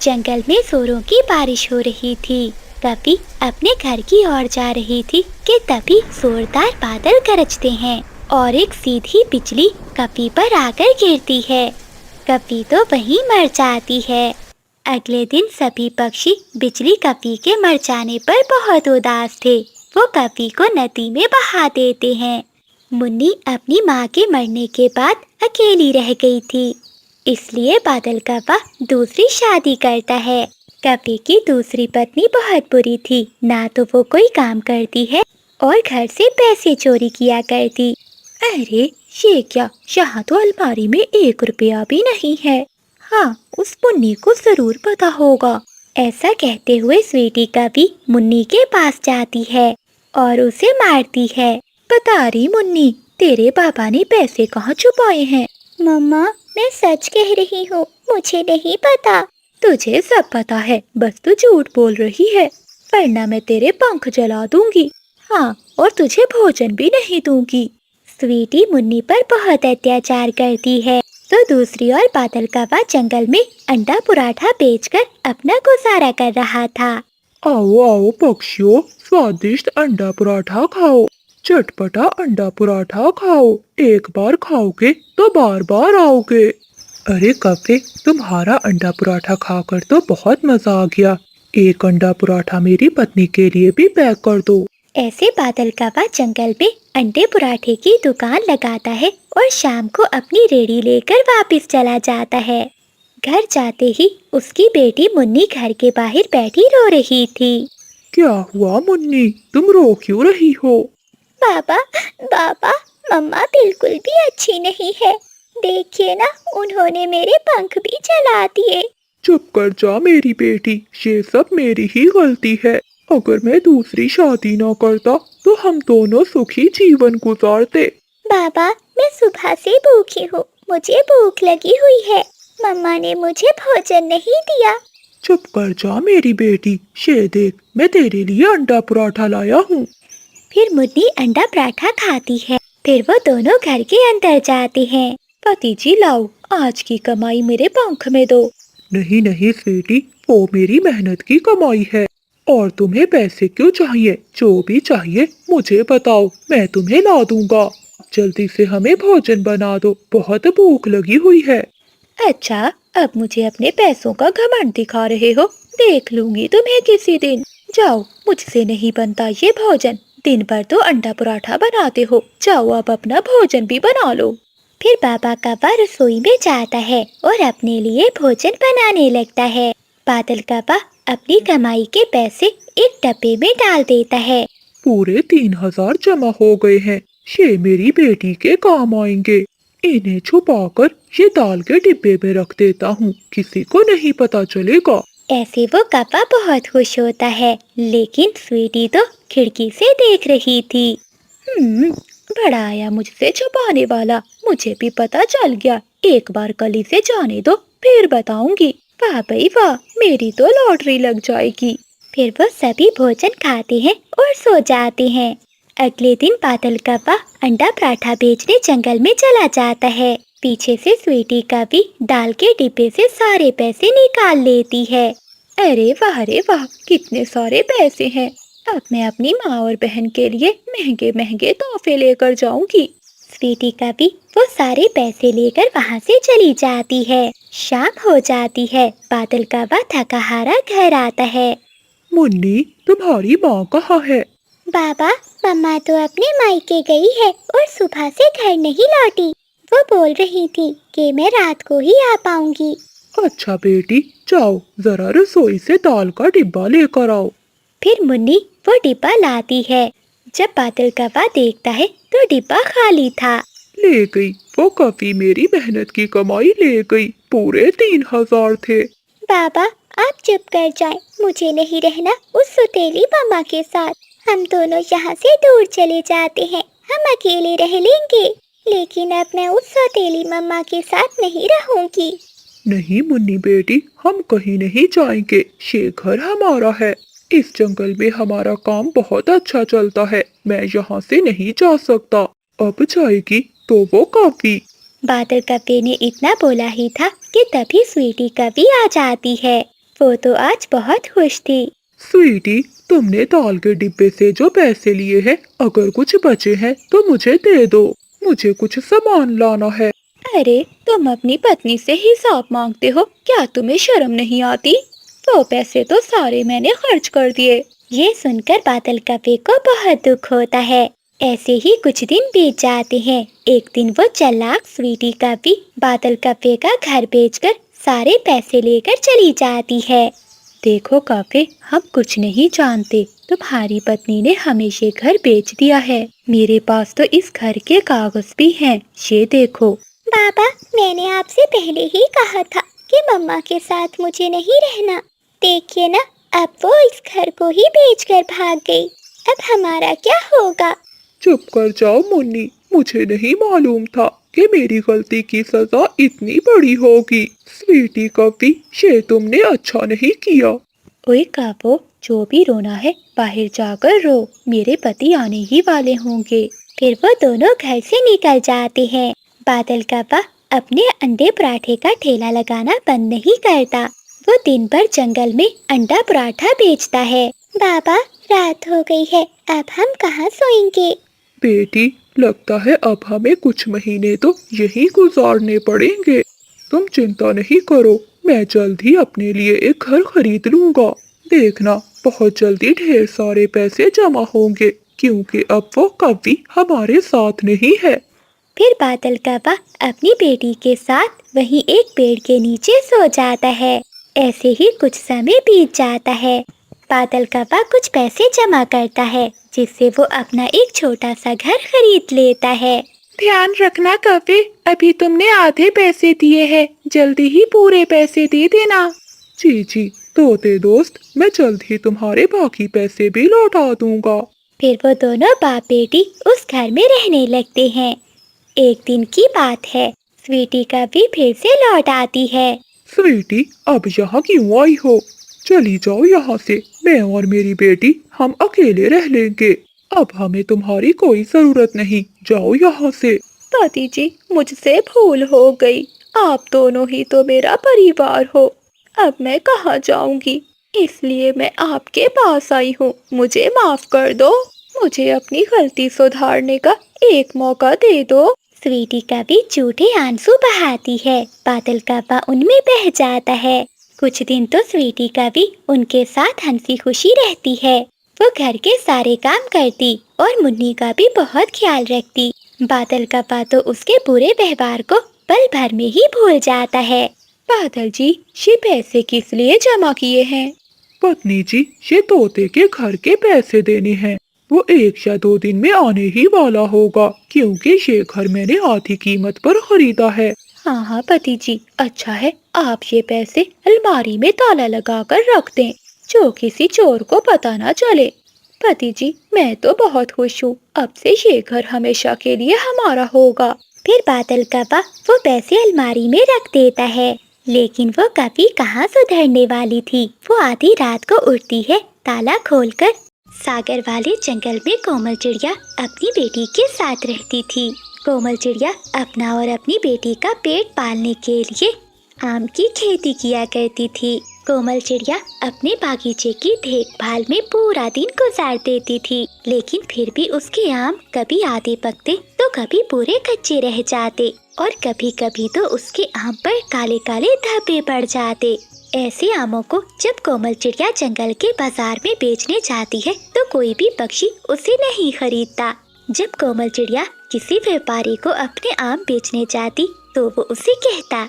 जंगल में जोरों की बारिश हो रही थी। कपी अपने घर की ओर जा रही थी कि तभी जोरदार बादल गरजते हैं और एक सीधी बिजली कपी पर आकर गिरती है। कपी तो वहीं मर जाती है। अगले दिन सभी पक्षी बिजली कपी के मर जाने पर बहुत उदास थे। वो कपी को नदी में बहा देते हैं। मुन्नी अपनी माँ के मरने के बाद अकेली रह गई थी, इसलिए बादल कौवा दूसरी शादी करता है। कपी की दूसरी पत्नी बहुत बुरी थी, ना तो वो कोई काम करती है और घर से पैसे चोरी किया करती। अरे ये क्या, यहाँ तो अलमारी में 1 रुपया भी नहीं है। हाँ, उस मुन्नी को जरूर पता होगा। ऐसा कहते हुए स्वीटी कपी मुन्नी के पास जाती है और उसे मारती है। बता रही मुन्नी, तेरे पापा ने पैसे कहाँ छुपाए हैं? मम्मा, मैं सच कह रही हूँ, मुझे नहीं पता। तुझे सब पता है, बस तू झूठ बोल रही है, वरना मैं तेरे पंख जला दूंगी। हाँ, और तुझे भोजन भी नहीं दूंगी। स्वीटी मुन्नी पर बहुत अत्याचार करती है, तो दूसरी ओर बादल कौवा जंगल में अंडा पराठा बेचकर अपना गुजारा कर रहा था। आओ आओ पक्षियों, स्वादिष्ट अंडा पराठा खाओ। चटपटा अंडा पराठा खाओ, एक बार खाओगे तो बार बार आओगे। अरे कपे, तुम्हारा अंडा पराठा खाकर तो बहुत मजा आ गया। एक अंडा पराठा मेरी पत्नी के लिए भी पैक कर दो। ऐसे बादल कौवा जंगल में अंडे पराठे की दुकान लगाता है और शाम को अपनी रेड़ी लेकर वापस चला जाता है। घर जाते ही उसकी बेटी मुन्नी घर के बाहर बैठी रो रही थी। क्या हुआ मुन्नी, तुम रो क्यों रही हो? बाबा, बाबा, मम्मा बिल्कुल भी अच्छी नहीं है। देखिए ना, उन्होंने मेरे पंख भी जला दिए। चुप कर जा मेरी बेटी, ये सब मेरी ही गलती है। अगर मैं दूसरी शादी न करता तो हम दोनों सुखी जीवन गुजारते। बाबा, मैं सुबह से भूखी हूँ, मुझे भूख लगी हुई है। मम्मा ने मुझे भोजन नहीं दिया। चुप कर जा मेरी बेटी, ये देख, मैं तेरे लिए अंडा पराठा लाया हूँ। फिर मुन्नी अंडा पराठा खाती है। फिर वो दोनों घर के अंदर जाते हैं। पति जी लाओ, आज की कमाई मेरे पंख में दो। नहीं नहीं स्वीटी, वो मेरी मेहनत की कमाई है। और तुम्हें पैसे क्यों चाहिए? जो भी चाहिए मुझे बताओ, मैं तुम्हें ला दूंगा। जल्दी से हमें भोजन बना दो, बहुत भूख लगी हुई है। अच्छा, अब मुझे अपने पैसों का घमंड दिखा रहे हो? देख लूंगी तुम्हें किसी दिन। जाओ, मुझसे नहीं बनता ये भोजन। दिन भर तो अंडा पराठा बनाते हो, जाओ अब अपना भोजन भी बना लो। फिर बाबा कौवा रसोई में जाता है और अपने लिए भोजन बनाने लगता है। बादल कौवा अपनी कमाई के पैसे एक डब्बे में डाल देता है। पूरे 3000 जमा हो गए हैं, ये मेरी बेटी के काम आएंगे। इन्हें छुपाकर ये दाल के डिब्बे में रख देता हूँ, किसी को नहीं पता चलेगा। ऐसे वो कौवा बहुत खुश होता है, लेकिन स्वीटी तो खिड़की से देख रही थी। बड़ा आया मुझसे छुपाने वाला, मुझे भी पता चल गया। एक बार कली से जाने दो, फिर बताऊंगी। वाह भाई वाह, मेरी तो लॉटरी लग जाएगी। फिर वो सभी भोजन खाते हैं और सो जाते हैं। अगले दिन बादल कौवा अंडा पराठा बेचने जंगल में चला जाता है। पीछे से स्वीटी कौवी दाल के डिब्बे से सारे पैसे निकाल लेती है। अरे वाह, कितने सारे पैसे हैं। अब मैं अपनी माँ और बहन के लिए महंगे महंगे तोहफे लेकर जाऊंगी। स्वीटी कौवी वो सारे पैसे लेकर वहाँ से चली जाती है। शाम हो जाती है। बादल कौवा थका हारा घर आता है। मुन्नी, तुम्हारी माँ कहाँ है? बाबा, मम्मा तो अपने मायके गई है और सुबह से घर नहीं लौटी। वो बोल रही थी कि मैं रात को ही आ पाऊंगी। अच्छा बेटी, जाओ जरा रसोई से दाल का डिब्बा लेकर आओ। फिर मुन्नी वो डिब्बा लाती है। जब बादल कौवा देखता है तो डिब्बा खाली था। ले गई, वो कभी मेरी मेहनत की कमाई ले गई। पूरे 3000 थे। बाबा, आप चुप कर जाएं, मुझे नहीं रहना उस सौतेली मम्मा के साथ। हम दोनों यहाँ से दूर चले जाते हैं, हम अकेले रह लेंगे। लेकिन अब मैं उस सौतेली मम्मा के साथ नहीं रहूंगी। नहीं मुन्नी बेटी, हम कहीं नहीं जाएंगे, ये घर हमारा है। इस जंगल में हमारा काम बहुत अच्छा चलता है, मैं यहाँ से नहीं जा सकता। अब जाएगी तो वो कौवी। बादल कौवे ने इतना बोला ही था कि तभी स्वीटी कौवी आ जाती है। वो तो आज बहुत खुश थी। स्वीटी, तुमने दाल के डिब्बे से जो पैसे लिए हैं, अगर कुछ बचे हैं तो मुझे दे दो। मुझे कुछ सामान लाना है। अरे, तुम अपनी पत्नी से हिसाब मांगते हो, क्या तुम्हें शर्म नहीं आती? वो पैसे तो सारे मैंने खर्च कर दिए। ये सुनकर बादल कप्पे को बहुत दुख होता है। ऐसे ही कुछ दिन बीत जाते हैं। एक दिन वो चालाक स्वीटी कप्पी बादल कप्पे का घर बेचकर सारे पैसे लेकर चली जाती है। देखो कप्पे, हम कुछ नहीं जानते। तुम्हारी पत्नी ने हमें ये घर बेच दिया है। मेरे पास तो इस घर के कागज भी हैं। ये देखो। बाबा, मैंने आपसे पहले ही कहा था कि मम्मा के साथ मुझे नहीं रहना। देखिए ना, अब वो इस घर को ही बेचकर भाग गई। अब हमारा क्या होगा? चुप कर जाओ मुन्नी, मुझे नहीं मालूम था कि मेरी गलती की सजा इतनी बड़ी होगी। स्वीटी कप्पी, ये तुमने अच्छा नहीं किया। ओए कापो, जो भी रोना है बाहर जाकर रो। मेरे पति आने ही वाले होंगे। फिर वो दोनों घर से निकल जाते हैं। बादल कप्पा अपने अंडे पराठे का ठेला लगाना बंद नहीं करता। वो दिन भर जंगल में अंडा पराठा बेचता है। बाबा, रात हो गई है, अब हम कहाँ सोएंगे? बेटी, लगता है अब हमें कुछ महीने तो यहीं गुजारने पड़ेंगे। तुम चिंता नहीं करो, मैं जल्द ही अपने लिए एक घर खरीद लूंगा। देखना, बहुत जल्दी ढेर सारे पैसे जमा होंगे, क्योंकि अब वो कभी हमारे साथ नहीं है। फिर बादल कप्पा अपनी बेटी के साथ वहीं एक पेड़ के नीचे सो जाता है। ऐसे ही कुछ समय बीत जाता है। बादल कप्पा कुछ पैसे जमा करता है, जिससे वो अपना एक छोटा सा घर खरीद लेता है। ध्यान रखना कप्पे, अभी तुमने आधे पैसे दिए हैं, जल्दी ही पूरे पैसे दे देना। जी जी तोते दोस्त, मैं जल्द ही तुम्हारे बाकी पैसे भी लौटा दूंगा। फिर वो दोनों बाप बेटी उस घर में रहने लगते हैं। एक दिन की बात है, स्वीटी कप्पी फिर से लौट आती है। स्वीटी, अब यहाँ क्यों आई हो? चली जाओ यहाँ से, मैं और मेरी बेटी हम अकेले रह लेंगे। अब हमें तुम्हारी कोई जरूरत नहीं, जाओ यहाँ से। दादी जी, मुझसे भूल हो गई। आप दोनों ही तो मेरा परिवार हो। अब मैं कहाँ जाऊंगी, इसलिए मैं आपके पास आई हूँ। मुझे माफ कर दो। मुझे अपनी गलती सुधारने का एक मौका दे दो। स्वीटी कप्पी झूठे आंसू बहाती है। बादल कप्पा उनमें बह जाता है। कुछ दिन तो स्वीटी कप्पी उनके साथ हंसी खुशी रहती है। वो घर के सारे काम करती और मुन्नी का भी बहुत ख्याल रखती। बादल कप्पा तो उसके बुरे व्यवहार को पल भर में ही भूल जाता है। बादल जी, ये पैसे किस लिए जमा किए हैं? पत्नी जी, ये तोते के घर के पैसे देने हैं। वो 1 या 2 दिन में आने ही वाला होगा, क्योंकि ये घर मैंने आधी कीमत पर खरीदा है। हाँ हाँ पति जी, अच्छा है आप ये पैसे अलमारी में ताला लगाकर रख दें, जो किसी चोर को पता ना चले। पति जी, मैं तो बहुत खुश हूँ। अब से ये घर हमेशा के लिए हमारा होगा। फिर बादल कप्पा वो पैसे अलमारी में रख देता है, लेकिन वो कभी कहाँ सुधरने वाली थी। वो आधी रात को उठती है, ताला खोलकर। सागर वाले जंगल में कोमल चिड़िया अपनी बेटी के साथ रहती थी। कोमल चिड़िया अपना और अपनी बेटी का पेट पालने के लिए आम की खेती किया करती थी। कोमल चिड़िया अपने बागीचे की देखभाल में पूरा दिन गुजार देती थी, लेकिन फिर भी उसके आम कभी आधे पकते तो कभी पूरे कच्चे रह जाते, और कभी कभी तो उसके आम पर काले काले धब्बे पड़ जाते। ऐसे आमों को जब कोमल चिड़िया जंगल के बाजार में बेचने जाती है तो कोई भी पक्षी उसे नहीं खरीदता। जब कोमल चिड़िया किसी व्यापारी को अपने आम बेचने जाती तो वो उसे कहता,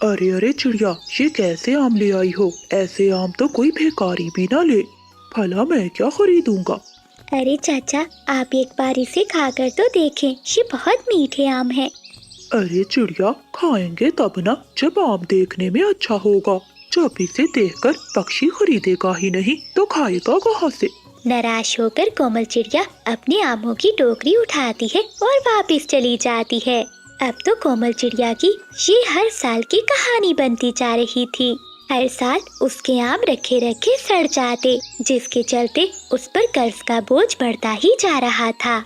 अरे अरे चिड़िया, ये कैसे आम ले आई हो? ऐसे आम तो कोई भिखारी भी ना ले। भला मैं क्या खरीदूंगा? अरे चाचा, आप एक बार इसे खाकर तो देखें, ये बहुत मीठे आम हैं। अरे चिड़िया, खाएंगे तब ना जब आम देखने में अच्छा होगा। जब इसे देखकर पक्षी खरीदेगा ही नहीं तो खाएगा कहाँ से? निराश होकर कोमल चिड़िया अपने आमों की टोकरी उठाती है और वापस चली जाती है। अब तो कोमल चिड़िया की ये हर साल की कहानी बनती जा रही थी। हर साल उसके आम रखे रखे सड़ जाते, जिसके चलते उस पर कर्ज का बोझ बढ़ता ही जा रहा था।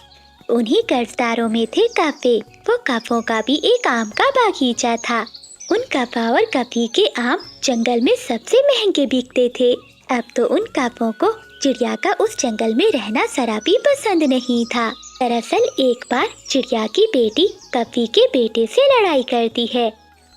उन्हीं कर्जदारों में थे कप्पे। वो कप्पों का भी एक आम का बागीचा था। उन कौवा और कपी के आम जंगल में सबसे महंगे बिकते थे। अब तो उन कौवों को चिड़िया का उस जंगल में रहना जरा भी पसंद नहीं था। दरअसल एक बार चिड़िया की बेटी कपी के बेटे से लड़ाई करती है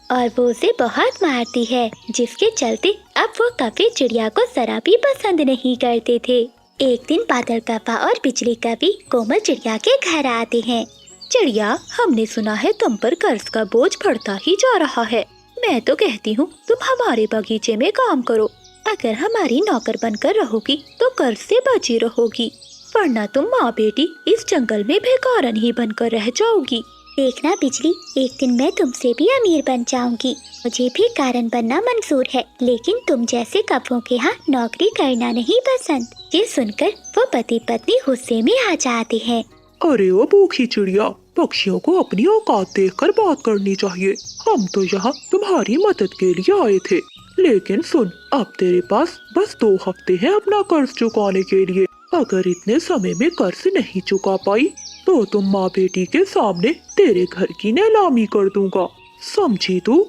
और वो उसे बहुत मारती है, जिसके चलते अब वो कपी चिड़िया को जरा भी पसंद नहीं करते थे। एक दिन बादल कौवा और बिजली कपी कोमल चिड़िया के घर आते हैं। चिड़िया, हमने सुना है तुम पर कर्ज का बोझ बढ़ता ही जा रहा है। मैं तो कहती हूँ तुम हमारे बगीचे में काम करो। अगर हमारी नौकर बनकर रहोगी तो कर्ज से बची रहोगी, वरना तुम माँ बेटी इस जंगल में बेकारन ही बनकर रह जाओगी। देखना बिजली, एक दिन मैं तुमसे भी अमीर बन जाऊंगी। मुझे भी कारण बनना मंजूर है, लेकिन तुम जैसे कौवों के यहाँ नौकरी करना नहीं पसंद। ये सुनकर वो पति पत्नी गुस्से में आ जाते हैं। अरे ओ भूखी चिड़िया, पक्षियों को अपनी औकात देखकर बात करनी चाहिए। हम तो यहाँ तुम्हारी मदद के लिए आए थे, लेकिन सुन, अब तेरे पास बस 2 हफ्ते हैं अपना कर्ज चुकाने के लिए। अगर इतने समय में कर्ज नहीं चुका पाई तो तुम माँ बेटी के सामने तेरे घर की नीलामी कर दूंगा, समझी तू?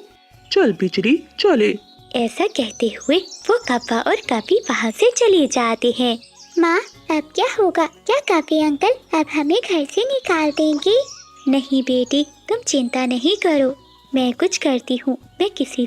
चल बिजली, चले। ऐसा कहते हुए वो कौवा और कपी वहाँ से चले जाते हैं। माँ, अब क्या होगा? क्या कपी अंकल अब हमें घर से निकाल देंगे? नहीं बेटी, तुम चिंता नहीं करो, मैं कुछ करती हूँ। मैं किसी